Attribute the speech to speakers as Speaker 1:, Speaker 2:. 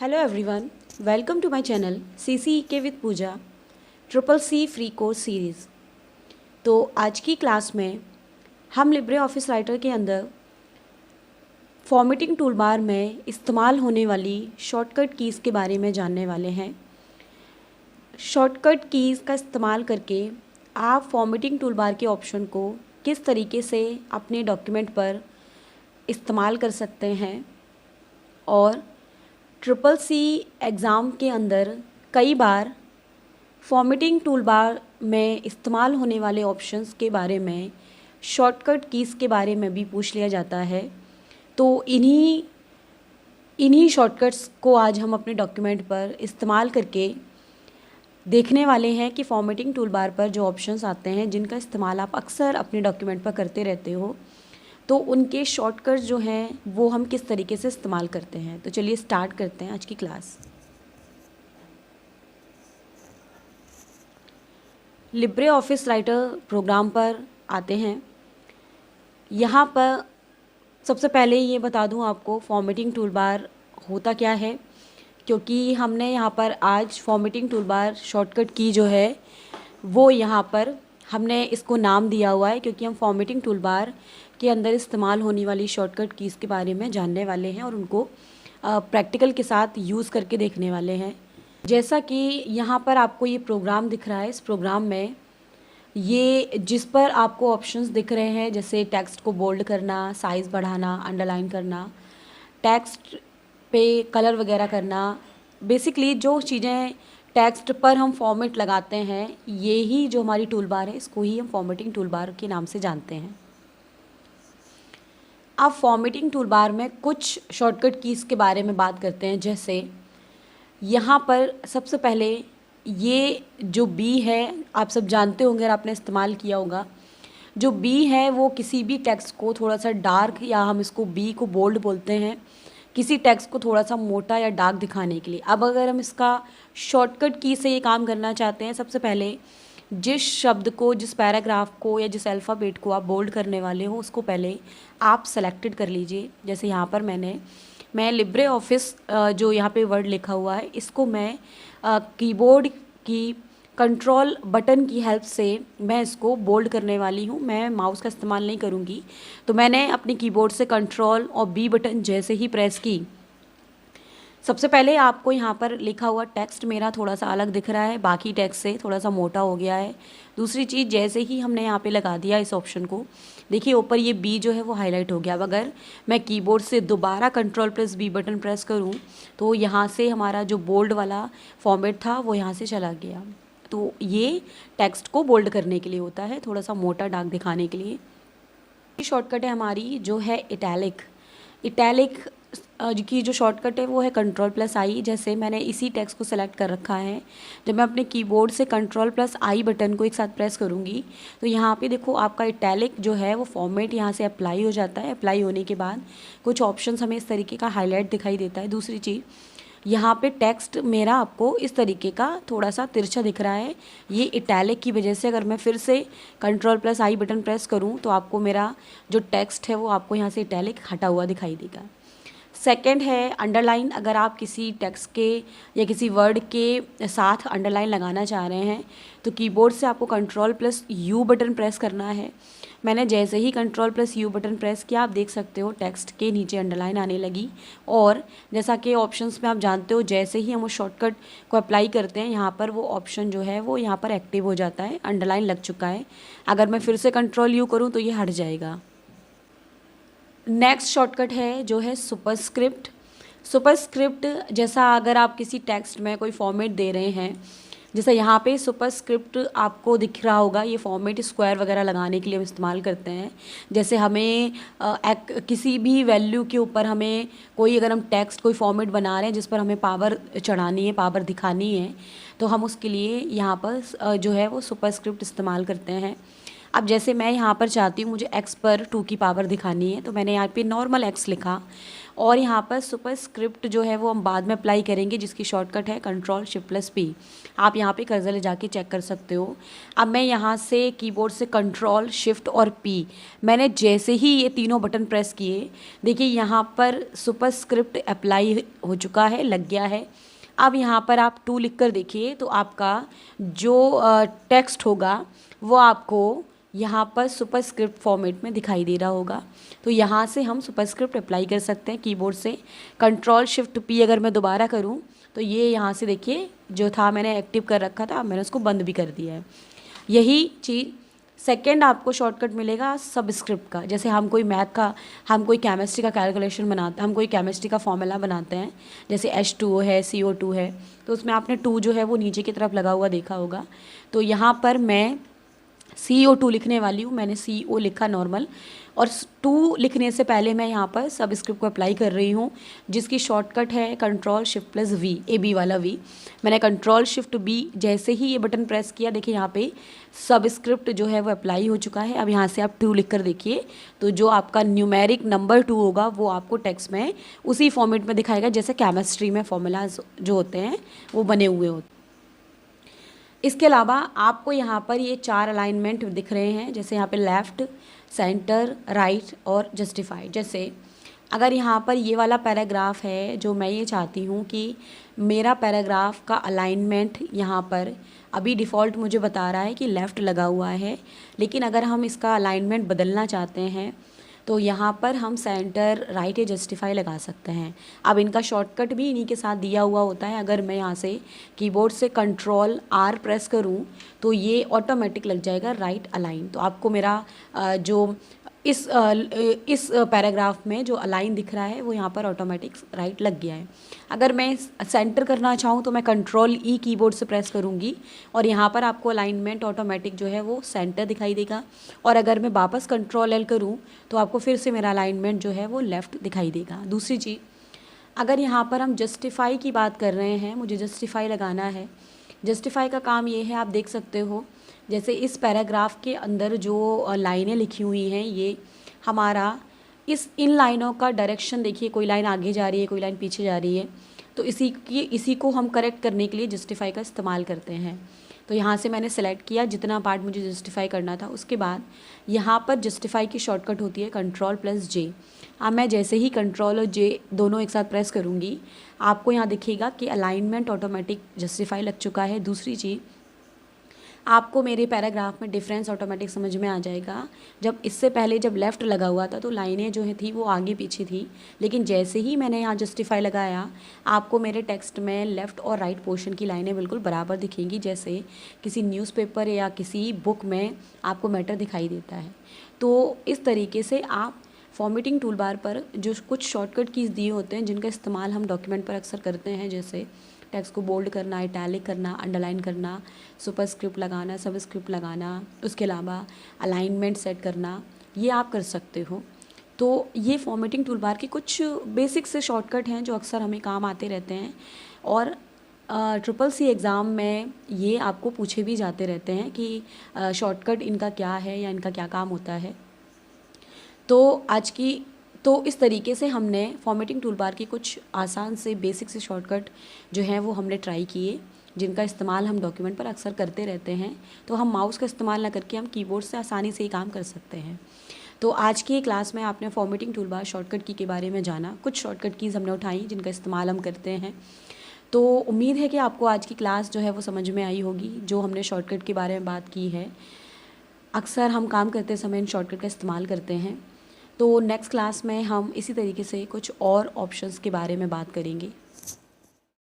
Speaker 1: Hello everyone, welcome to my channel CCEK with Pooja CCC free course series. तो आज की class में हम लिब्रे ऑफिस राइटर के अंदर फॉर्मेटिंग टूलबार में इस्तेमाल होने वाली शॉर्टकट कीज़ के बारे में जानने वाले हैं। शॉर्टकट कीज़ का इस्तेमाल करके आप फॉर्मेटिंग टूलबार के ऑप्शन को किस तरीके से अपने डॉक्यूमेंट पर इस्तेमाल कर सकते हैं और CCC एग्ज़ाम के अंदर कई बार फॉर्मेटिंग टूलबार में इस्तेमाल होने वाले ऑप्शंस के बारे में, शॉर्टकट कीज़ के बारे में भी पूछ लिया जाता है। तो इन्हीं शॉर्टकट्स को आज हम अपने डॉक्यूमेंट पर इस्तेमाल करके देखने वाले हैं कि फॉर्मेटिंग टूलबार पर जो ऑप्शंस आते हैं जिनका इस्तेमाल आप अक्सर अपने डॉक्यूमेंट पर करते रहते हो, तो उनके शॉर्टकट्स जो हैं वो हम किस तरीके से इस्तेमाल करते हैं। तो चलिए स्टार्ट करते हैं आज की class. Libre Office Writer program पर आते हैं। यहाँ पर सबसे पहले ये बता दूँ आपको फॉर्मेटिंग टूलबार होता क्या है, क्योंकि हमने यहाँ पर आज फॉर्मेटिंग टूलबार शॉर्टकट की जो है वो यहाँ पर हमने इसको नाम दिया हुआ है, क्योंकि हम फॉर्मेटिंग टूलबार के अंदर इस्तेमाल होने वाली शॉर्टकट कीज़ के बारे में जानने वाले हैं और उनको प्रैक्टिकल के साथ यूज़ करके देखने वाले हैं। जैसा कि यहाँ पर आपको ये प्रोग्राम दिख रहा है, इस प्रोग्राम में ये जिस पर आपको ऑप्शंस दिख रहे हैं, जैसे टेक्स्ट को बोल्ड करना, साइज़ बढ़ाना, अंडरलाइन करना, टेक्स्ट पे कलर वगैरह करना, बेसिकली जो चीज़ें टेक्स्ट पर हम फॉर्मेट लगाते हैं, ये ही जो हमारी टूलबार है इसको ही हम फॉर्मेटिंग टूलबार के नाम से जानते हैं। अब फॉर्मेटिंग टूलबार में कुछ शॉर्टकट कीज़ के बारे में बात करते हैं। जैसे यहाँ पर सबसे पहले ये जो बी है, आप सब जानते होंगे, आपने इस्तेमाल किया होगा। जो बी है वो किसी भी टेक्स्ट को थोड़ा सा डार्क, या हम इसको बी को बोल्ड बोलते हैं, किसी टेक्स्ट को थोड़ा सा मोटा या डार्क दिखाने के लिए। अब अगर हम इसका शॉर्टकट की से ये काम करना चाहते हैं, सबसे पहले जिस शब्द को, जिस पैराग्राफ को या जिस अल्फ़ाबेट को आप बोल्ड करने वाले हो उसको पहले आप सेलेक्टेड कर लीजिए। जैसे यहाँ पर मैं लिब्रे ऑफिस जो यहाँ पे वर्ड लिखा हुआ है इसको मैं कीबोर्ड की कंट्रोल बटन की हेल्प से मैं इसको बोल्ड करने वाली हूँ। मैं माउस का इस्तेमाल नहीं करूँगी। तो मैंने अपनी कीबोर्ड से कंट्रोल और बी बटन जैसे ही प्रेस की, सबसे पहले आपको यहाँ पर लिखा हुआ टेक्स्ट मेरा थोड़ा सा अलग दिख रहा है, बाकी टेक्स्ट से थोड़ा सा मोटा हो गया है। दूसरी चीज़, जैसे ही हमने यहाँ पे लगा दिया इस ऑप्शन को, देखिए ऊपर ये बी जो है वो हाईलाइट हो गया। अब अगर मैं कीबोर्ड से दोबारा control plus B button press करूँ तो यहाँ से हमारा जो बोल्ड वाला फॉर्मेट था वो यहाँ से चला गया। तो ये टेक्स्ट को बोल्ड करने के लिए होता है, थोड़ा सा मोटा डार्क दिखाने के लिए। शॉर्टकट है हमारी जो है इटैलिक की जो शॉर्टकट है वो है कंट्रोल प्लस आई। जैसे मैंने इसी टेक्स्ट को सेलेक्ट कर रखा है, जब मैं अपने कीबोर्ड से कंट्रोल प्लस आई बटन को एक साथ प्रेस करूँगी तो यहाँ पे देखो आपका इटैलिक जो है वो फॉर्मेट यहाँ से अप्लाई हो जाता है। अप्लाई होने के बाद कुछ ऑप्शंस हमें इस तरीके का हाईलाइट दिखाई देता है। दूसरी चीज़, यहाँ पे टेक्स्ट मेरा आपको इस तरीके का थोड़ा सा तिरछा दिख रहा है, ये इटैलिक की वजह से। अगर मैं फिर से कंट्रोल प्लस आई बटन प्रेस करूँ तो आपको मेरा जो टेक्स्ट है वो आपको यहाँ से इटैलिक हटा हुआ दिखाई देगा। सेकंड है अंडरलाइन। अगर आप किसी टेक्स्ट के या किसी वर्ड के साथ अंडरलाइन लगाना चाह रहे हैं तो कीबोर्ड से आपको control plus U button press करना है। मैंने जैसे ही control plus U button press किया, आप देख सकते हो टेक्स्ट के नीचे अंडरलाइन आने लगी। और जैसा कि ऑप्शंस में आप जानते हो, जैसे ही हम उस शॉर्टकट को अप्लाई करते हैं यहाँ पर वो ऑप्शन जो है वो यहाँ पर एक्टिव हो जाता है, अंडरलाइन लग चुका है। अगर मैं फिर से कंट्रोल यू करूँ तो ये हट जाएगा। नेक्स्ट शॉर्टकट है जो है सुपरस्क्रिप्ट। सुपरस्क्रिप्ट जैसा अगर आप किसी टेक्स्ट में कोई फॉर्मेट दे रहे हैं, जैसे यहाँ पे सुपरस्क्रिप्ट आपको दिख रहा होगा, ये फॉर्मेट स्क्वायर वगैरह लगाने के लिए हम इस्तेमाल करते हैं। जैसे हमें किसी भी वैल्यू के ऊपर हमें कोई, अगर हम टेक्स्ट कोई फॉर्मेट बना रहे हैं जिस पर हमें पावर चढ़ानी है, पावर दिखानी है, तो हम उसके लिए यहाँ पर जो है वो सुपरस्क्रिप्ट इस्तेमाल करते हैं। अब जैसे मैं यहाँ पर चाहती हूँ मुझे x पर 2 की पावर दिखानी है, तो मैंने यहाँ पे नॉर्मल x लिखा और यहाँ पर सुपरस्क्रिप्ट जो है वो हम बाद में अप्लाई करेंगे, जिसकी शॉर्टकट है Ctrl+Shift+P। आप यहाँ पे कर्सर ले जाके चेक कर सकते हो। अब मैं यहाँ से कीबोर्ड से Ctrl, Shift और P, मैंने जैसे ही ये तीनों बटन प्रेस किए, देखिए यहाँ पर सुपरस्क्रिप्ट अप्लाई हो चुका है, लग गया है। अब यहाँ पर आप 2 लिख कर देखिए तो आपका जो टेक्स्ट होगा वो आपको यहाँ पर सुपरस्क्रिप्ट फॉर्मेट में दिखाई दे रहा होगा। तो यहाँ से हम सुपरस्क्रिप्ट अप्लाई कर सकते हैं कीबोर्ड से। Ctrl+Shift+P अगर मैं दोबारा करूँ तो ये यहाँ से देखिए जो था मैंने एक्टिव कर रखा था, मैंने उसको बंद भी कर दिया है। यही चीज़ सेकंड आपको शॉर्टकट मिलेगा सबस्क्रिप्ट का। जैसे हम कोई मैथ का, हम कोई केमिस्ट्री का कैलकुलेशन बनाते हैं, हम कोई केमिस्ट्री का फॉर्मूला बनाते हैं, जैसे H2O है, CO2 है, तो उसमें आपने 2 जो है वो नीचे की तरफ लगा हुआ देखा होगा। तो यहाँ पर मैं CO2 लिखने वाली हूँ, मैंने CO लिखा नॉर्मल, और 2 लिखने से पहले मैं यहाँ पर सबस्क्रिप्ट को अप्लाई कर रही हूँ, जिसकी शॉर्टकट है Ctrl+Shift+V, AB वाला V। मैंने Ctrl+Shift+B जैसे ही ये बटन प्रेस किया, देखिए यहाँ पे सबस्क्रिप्ट जो है वो अप्लाई हो चुका है। अब यहाँ से आप 2 लिख कर देखिए तो जो आपका न्यूमेरिक नंबर 2 होगा वो आपको टेक्स्ट में उसी फॉर्मेट में दिखाएगा जैसे केमिस्ट्री में फॉर्मूलाज जो होते हैं वो बने हुए होते हैं। इसके अलावा आपको यहाँ पर ये 4 अलाइनमेंट दिख रहे हैं, जैसे यहाँ पे लेफ़्ट, सेंटर, राइट और जस्टिफाई। जैसे अगर यहाँ पर ये वाला पैराग्राफ है, जो मैं ये चाहती हूँ कि मेरा पैराग्राफ का अलाइनमेंट यहाँ पर अभी डिफ़ॉल्ट मुझे बता रहा है कि लेफ़्ट लगा हुआ है, लेकिन अगर हम इसका अलाइनमेंट बदलना चाहते हैं तो यहाँ पर हम सेंटर, राइट या जस्टिफाई लगा सकते हैं। अब इनका शॉर्टकट भी इन्हीं के साथ दिया हुआ होता है। अगर मैं यहाँ से कीबोर्ड से Ctrl+R प्रेस करूँ तो ये ऑटोमेटिक लग जाएगा राइट अलाइन। तो आपको मेरा जो इस पैराग्राफ में जो अलाइन दिख रहा है वो यहाँ पर ऑटोमेटिक राइट लग गया है। अगर मैं सेंटर करना चाहूँ तो मैं Ctrl+E कीबोर्ड से प्रेस करूँगी और यहाँ पर आपको अलाइनमेंट ऑटोमेटिक जो है वो सेंटर दिखाई देगा। और अगर मैं वापस Ctrl+L करूँ तो आपको फिर से मेरा अलाइनमेंट जो है वो लेफ़्ट दिखाई देगा। दूसरी चीज़, अगर यहाँ पर हम जस्टिफाई की बात कर रहे हैं, मुझे जस्टिफाई लगाना है। जस्टिफाई का काम ये है, आप देख सकते हो जैसे इस पैराग्राफ के अंदर जो लाइनें लिखी हुई हैं, ये हमारा इन लाइनों का डायरेक्शन देखिए, कोई लाइन आगे जा रही है, कोई लाइन पीछे जा रही है, तो इसी को हम करेक्ट करने के लिए जस्टिफाई का इस्तेमाल करते हैं। तो यहाँ से मैंने सेलेक्ट किया जितना पार्ट मुझे जस्टिफाई करना था। उसके बाद यहाँ पर जस्टिफाई की शॉर्टकट होती है Ctrl+J। अब मैं जैसे ही Ctrl और J दोनों एक साथ प्रेस करूँगी, आपको यहाँ दिखेगा कि अलाइनमेंट ऑटोमेटिक जस्टिफाई लग चुका है। दूसरी चीज़, आपको मेरे पैराग्राफ में डिफरेंस ऑटोमेटिक समझ में आ जाएगा। जब इससे पहले जब लेफ़्ट लगा हुआ था तो लाइनें जो है थी वो आगे पीछे थी, लेकिन जैसे ही मैंने यहाँ जस्टिफाई लगाया, आपको मेरे टेक्स्ट में लेफ़्ट और राइट पोर्शन की लाइनें बिल्कुल बराबर दिखेंगी, जैसे किसी न्यूज़पेपर या किसी बुक में आपको मैटर दिखाई देता है। तो इस तरीके से आप फॉर्मेटिंग टूल बार पर जो कुछ शॉर्टकट कीज़ दिए होते हैं, जिनका इस्तेमाल हम डॉक्यूमेंट पर अक्सर करते हैं, जैसे टेक्स्ट को बोल्ड करना, इटैलिक करना, अंडरलाइन करना, सुपरस्क्रिप्ट लगाना, सबस्क्रिप्ट लगाना, उसके अलावा अलाइनमेंट सेट करना, ये आप कर सकते हो। तो ये फॉर्मेटिंग टूल बार की कुछ बेसिक से शॉर्टकट हैं जो अक्सर हमें काम आते रहते हैं, और CCC एग्ज़ाम में ये आपको पूछे भी जाते रहते हैं कि शॉर्टकट इनका क्या है या इनका क्या काम होता है। तो इस तरीके से हमने फॉर्मेटिंग टूल बार की कुछ आसान से बेसिक से शॉर्टकट जो हैं वो हमने ट्राई किए, जिनका इस्तेमाल हम डॉक्यूमेंट पर अक्सर करते रहते हैं। तो हम माउस का इस्तेमाल ना करके हम कीबोर्ड से आसानी से ही काम कर सकते हैं। तो आज की क्लास में आपने फॉर्मेटिंग टूल बार शॉर्टकट की के बारे में जाना, कुछ शॉर्टकट कीज़ हमने उठाई जिनका इस्तेमाल हम करते हैं। तो उम्मीद है कि आपको आज की क्लास जो है वो समझ में आई होगी, जो हमने शॉर्टकट के बारे में बात की है। अक्सर हम काम करते समय इन शॉर्टकट का इस्तेमाल करते हैं। तो नेक्स्ट क्लास में हम इसी तरीके से कुछ और ऑप्शंस के बारे में बात करेंगे।